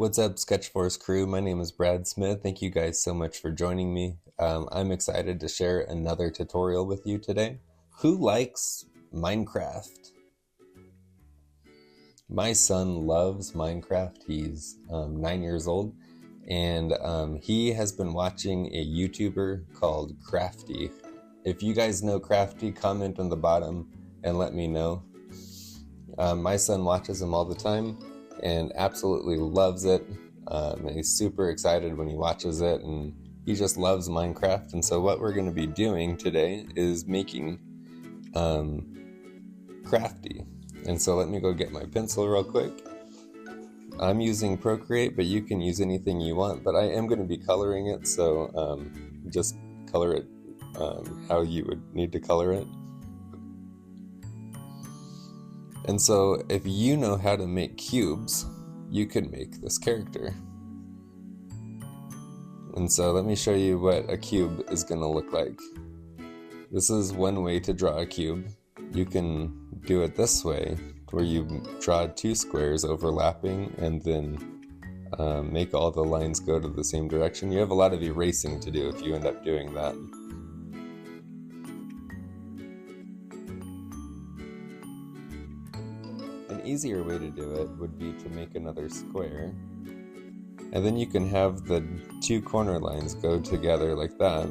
What's up, Sketchforce Crew? My name is Brad Smith. Thank you guys so much for joining me. I'm excited to share another tutorial with you today. Who likes Minecraft? My son loves Minecraft. He's 9 years old, and he has been watching a YouTuber called Craftee. If you guys know Craftee, comment on the bottom and let me know. My son watches him all the time and absolutely loves it. He's super excited when he watches it, and he just loves Minecraft. And so what we're going to be doing today is making Craftee. And so let me go get my pencil real quick. I'm using Procreate, but you can use anything you want, but I am going to be coloring it, so just color it how you would need to color it. And so if you know how to make cubes, you could make this character. And so let me show you what a cube is going to look like. This is one way to draw a cube. You can do it this way, where you draw two squares overlapping and then make all the lines go to the same direction. You have a lot of erasing to do if you end up doing that. An easier way to do it would be to make another square, and then you can have the two corner lines go together like that.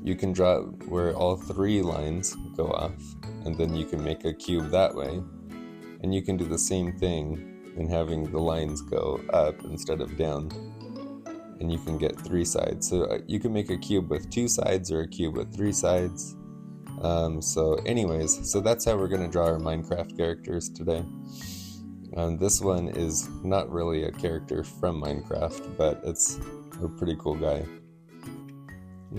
You can draw where all three lines go off, and then you can make a cube that way. And you can do the same thing in having the lines go up instead of down, and you can get three sides. So you can make a cube with two sides or a cube with three sides. So that's how we're going to draw our Minecraft characters today. This one is not really a character from Minecraft, but it's a pretty cool guy.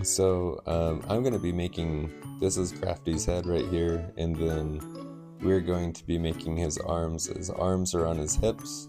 So I'm going to be making, this is Craftee's head right here, and then we're going to be making his arms. His arms are on his hips.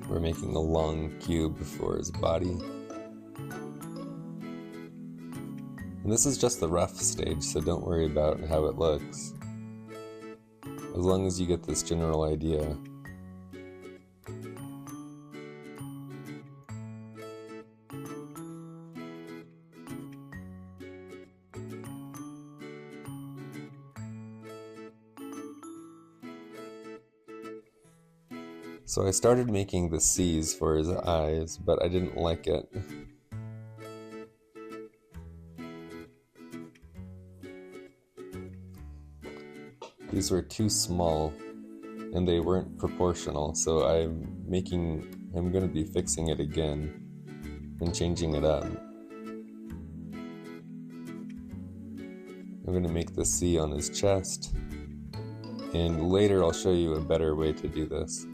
We're making a long cube for his body. And this is just the rough stage, so don't worry about how it looks, as long as you get this general idea. So I started making the C's for his eyes, but I didn't like it. These were too small, and they weren't proportional, so I'm going to be fixing it again and changing it up. I'm going to make the C on his chest, and later I'll show you a better way to do this,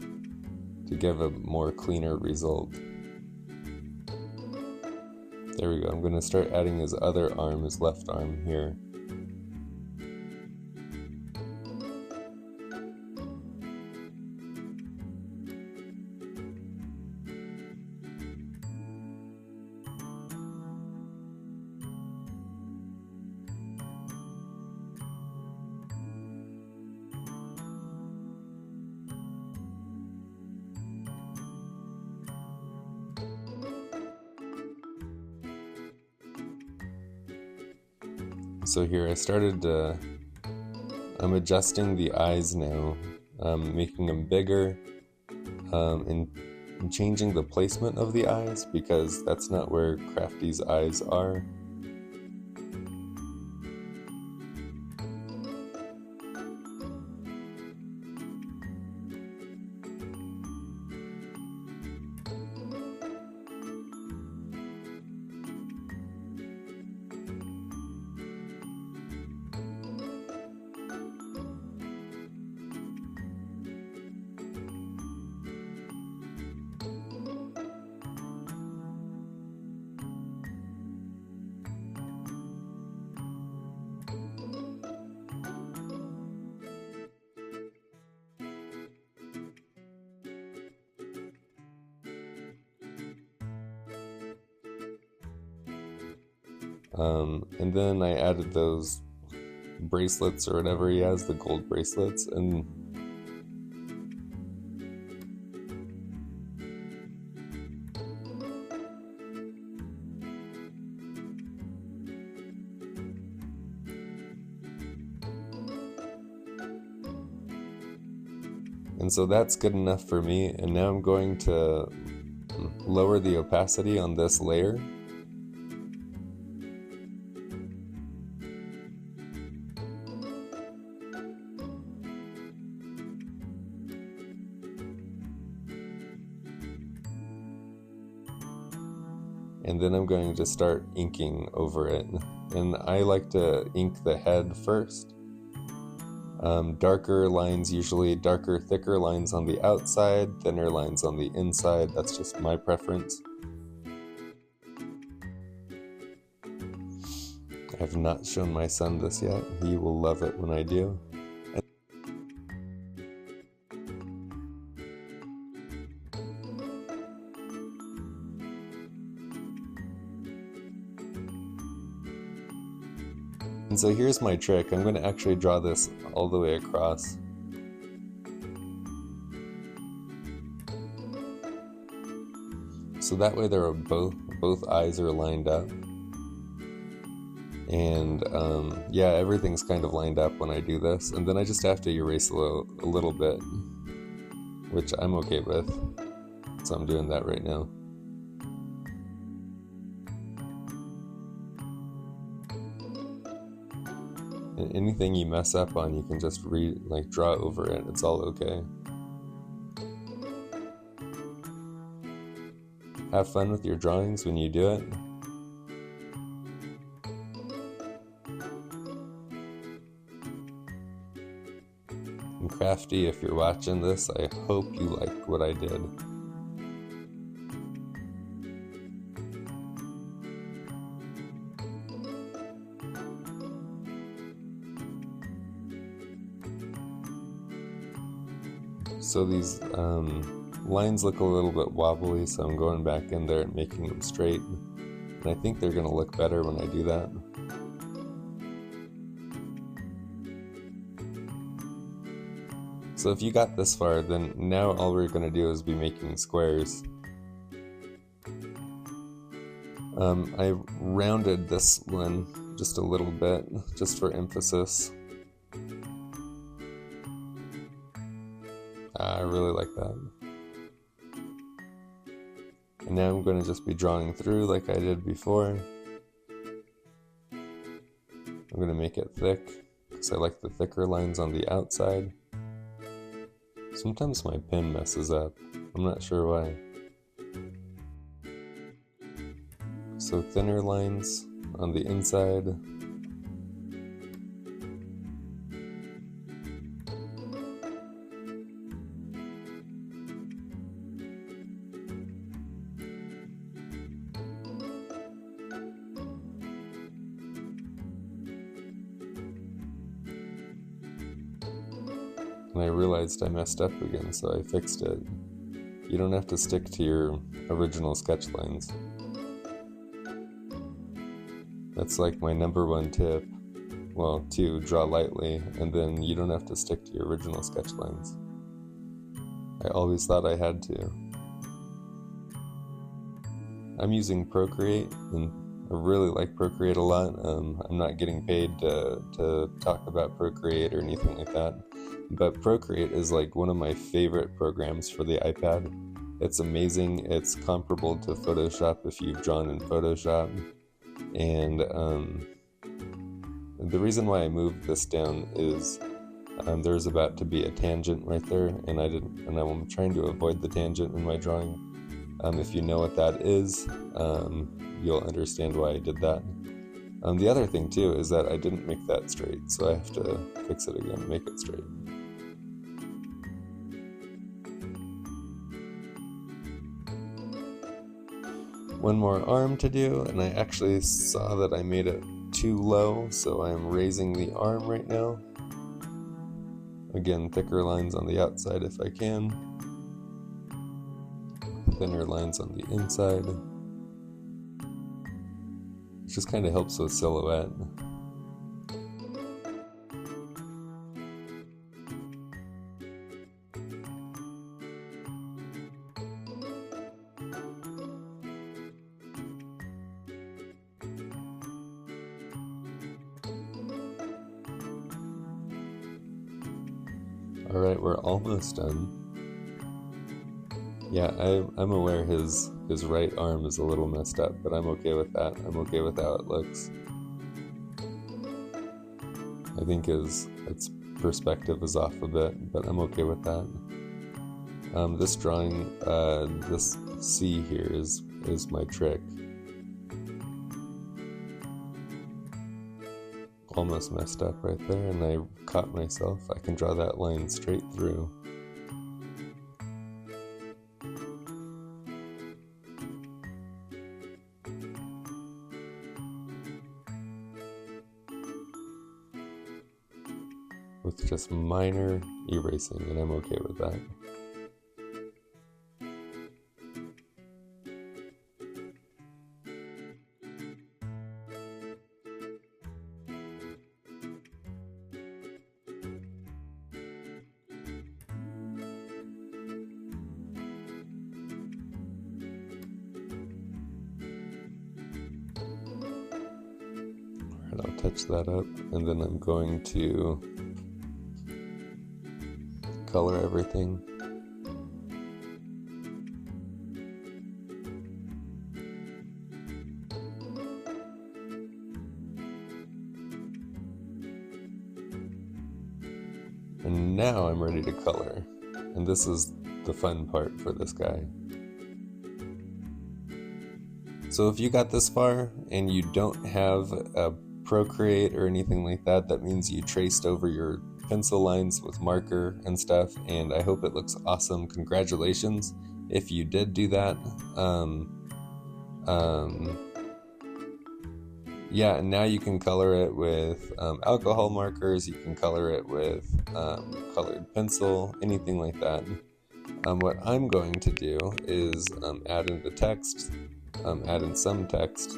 to give a more cleaner result. There we go. I'm going to start adding his other arm, his left arm here. So here I'm adjusting the eyes now, making them bigger, and changing the placement of the eyes, because that's not where Craftee's eyes are. And then I added those bracelets or whatever he has, the gold bracelets, and so that's good enough for me. And now I'm going to lower the opacity on this layer. And then I'm going to start inking over it. And I like to ink the head first. Darker lines, usually darker, thicker lines on the outside, thinner lines on the inside. That's just my preference. I have not shown my son this yet. He will love it when I do. And so here's my trick. I'm going to actually draw this all the way across. So that way there are both eyes are lined up. And yeah, everything's kind of lined up when I do this. And then I just have to erase a little bit, which I'm okay with. So I'm doing that right now. And anything you mess up on, you can just draw over it. It's all okay. Have fun with your drawings when you do it. And Craftee, if you're watching this, I hope you like what I did. So these lines look a little bit wobbly, so I'm going back in there and making them straight. And I think they're going to look better when I do that. So if you got this far, then now all we're going to do is be making squares. I rounded this one just a little bit, just for emphasis. I really like that. And now I'm going to just be drawing through like I did before. I'm going to make it thick because I like the thicker lines on the outside. Sometimes my pen messes up. I'm not sure why. So thinner lines on the inside. And I realized I messed up again, so I fixed it. You don't have to stick to your original sketch lines. That's like my number one tip. Well, 2, draw lightly, and then you don't have to stick to your original sketch lines. I always thought I had to. I'm using Procreate, and I really like Procreate a lot. I'm not getting paid to talk about Procreate or anything like that. But Procreate is like one of my favorite programs for the iPad. It's amazing. It's comparable to Photoshop if you've drawn in Photoshop. And the reason why I moved this down is there's about to be a tangent right there, and I'm trying to avoid the tangent in my drawing. If you know what that is, you'll understand why I did that. The other thing too is that I didn't make that straight, so I have to fix it again, make it straight. One more arm to do, and I actually saw that I made it too low, so I'm raising the arm right now. Again, thicker lines on the outside if I can. Thinner lines on the inside. It just kind of helps with silhouette. Alright, we're almost done. Yeah, I'm aware his right arm is a little messed up, but I'm okay with that. I'm okay with how it looks. I think its perspective is off a bit, but I'm okay with that. This drawing, this C here is my trick. Almost messed up right there, and I caught myself. I can draw that line straight through. With just minor erasing, and I'm okay with that. Alright, I'll touch that up, and then I'm going to color everything. And now I'm ready to color. And this is the fun part for this guy. So if you got this far and you don't have a Procreate or anything like that, that means you traced over your pencil lines with marker and stuff, and I hope it looks awesome. Congratulations if you did do that. Yeah, and now you can color it with alcohol markers, you can color it with colored pencil, anything like that. What I'm going to do is add in the text, add in some text.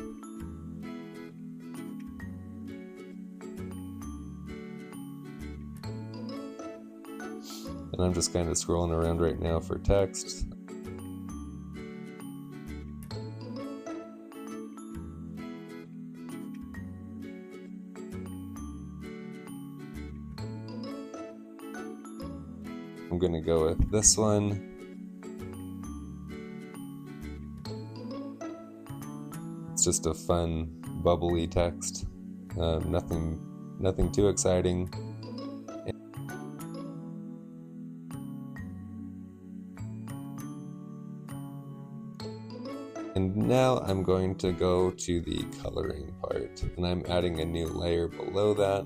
And I'm just kind of scrolling around right now for text. I'm gonna go with this one. It's just a fun, bubbly text. Nothing too exciting. And now I'm going to go to the coloring part, and I'm adding a new layer below that,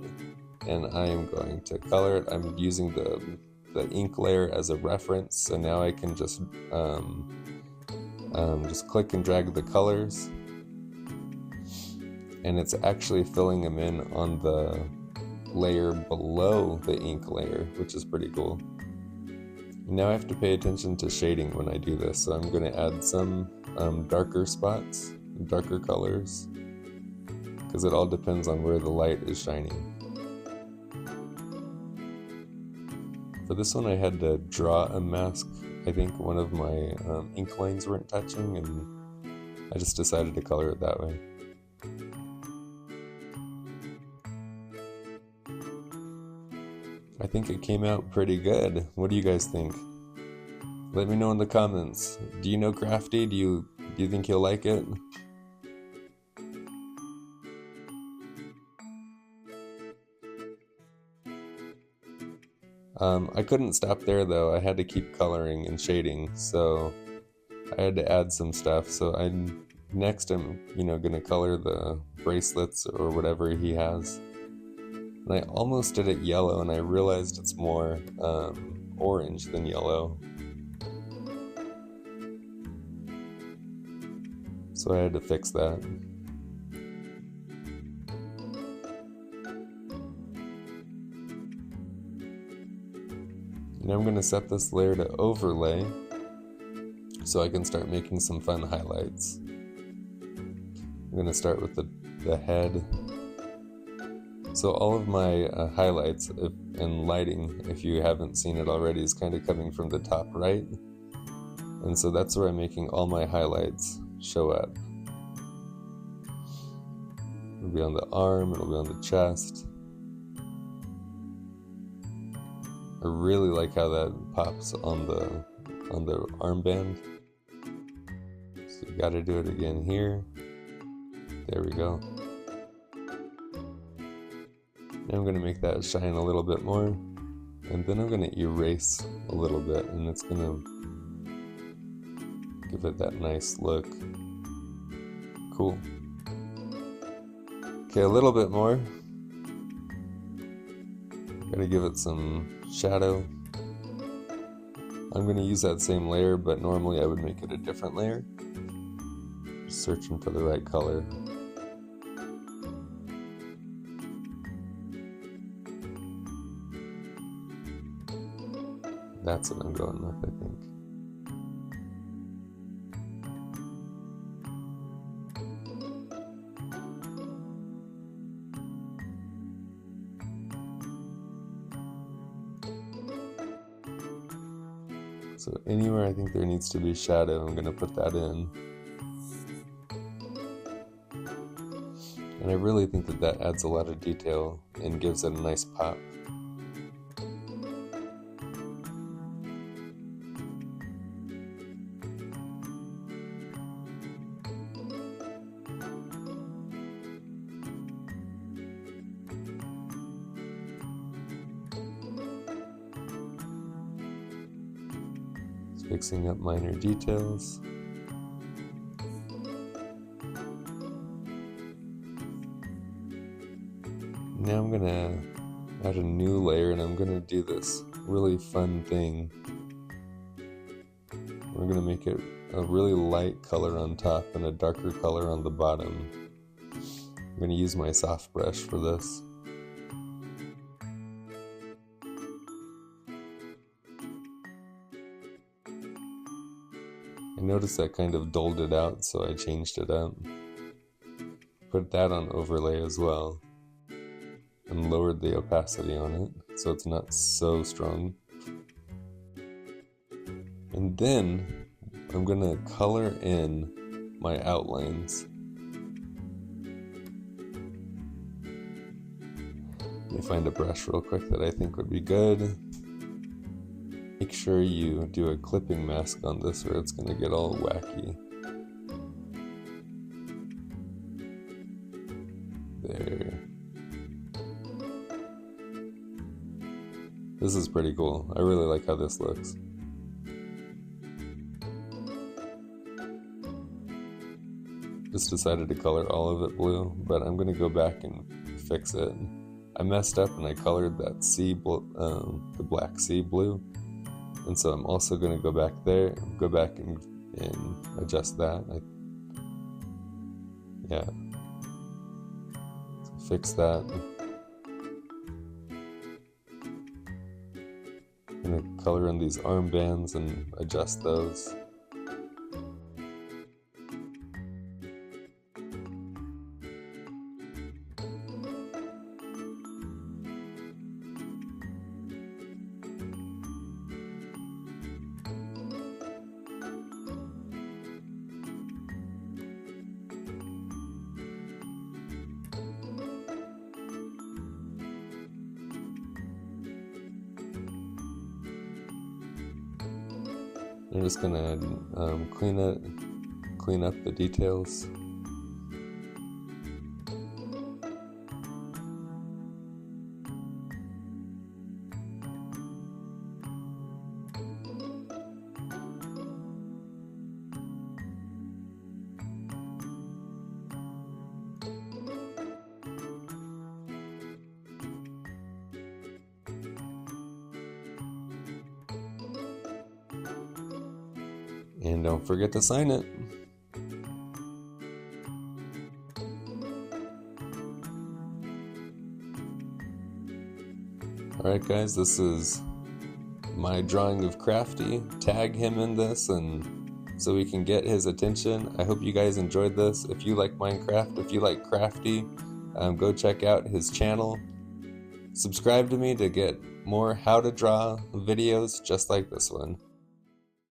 and I am going to color it. I'm using the ink layer as a reference, so now I can just click and drag the colors, and it's actually filling them in on the layer below the ink layer, which is pretty cool. Now I have to pay attention to shading when I do this, so I'm going to add some darker spots, darker colors, because it all depends on where the light is shining. For this one I had to draw a mask. I think one of my ink lines weren't touching, and I just decided to color it that way. I think it came out pretty good. What do you guys think? Let me know in the comments. Do you know Craftee? Do you think you'll like it? I couldn't stop there though. I had to keep coloring and shading, so I had to add some stuff. So I'm gonna color the bracelets or whatever he has. And I almost did it yellow, and I realized it's more orange than yellow. So I had to fix that. And I'm going to set this layer to overlay so I can start making some fun highlights. I'm going to start with the the head. So all of my highlights and lighting, if you haven't seen it already, is kind of coming from the top right. And so that's where I'm making all my highlights show up. It'll be on the arm, it'll be on the chest. I really like how that pops on the armband. So you gotta do it again here. There we go. Now I'm gonna make that shine a little bit more, and then I'm gonna erase a little bit, and it's gonna give it that nice look. Cool. Okay, a little bit more. Gotta give it some shadow. I'm gonna use that same layer, but normally I would make it a different layer. Just searching for the right color. That's what I'm going with, I think. So anywhere I think there needs to be shadow, I'm going to put that in. And I really think that that adds a lot of detail and gives it a nice pop. Fixing up minor details. Now I'm gonna add a new layer, and I'm gonna do this really fun thing. We're gonna make it a really light color on top and a darker color on the bottom. I'm gonna use my soft brush for this. I noticed that kind of dulled it out, so I changed it up. Put that on overlay as well, and lowered the opacity on it, so it's not so strong. And then, I'm gonna color in my outlines. Let me find a brush real quick that I think would be good. Make sure you do a clipping mask on this or it's going to get all wacky. There. This is pretty cool. I really like how this looks. Just decided to color all of it blue, but I'm going to go back and fix it. I messed up and I colored that sea the black sea blue. And so I'm also going to go back there, go back and adjust that. Yeah. So fix that. I'm going to color in these armbands and adjust those. I'm just gonna clean up the details. And don't forget to sign it. Alright guys, this is my drawing of Craftee. Tag him in this and so we can get his attention. I hope you guys enjoyed this. If you like Minecraft, if you like Craftee, go check out his channel. Subscribe to me to get more how to draw videos just like this one.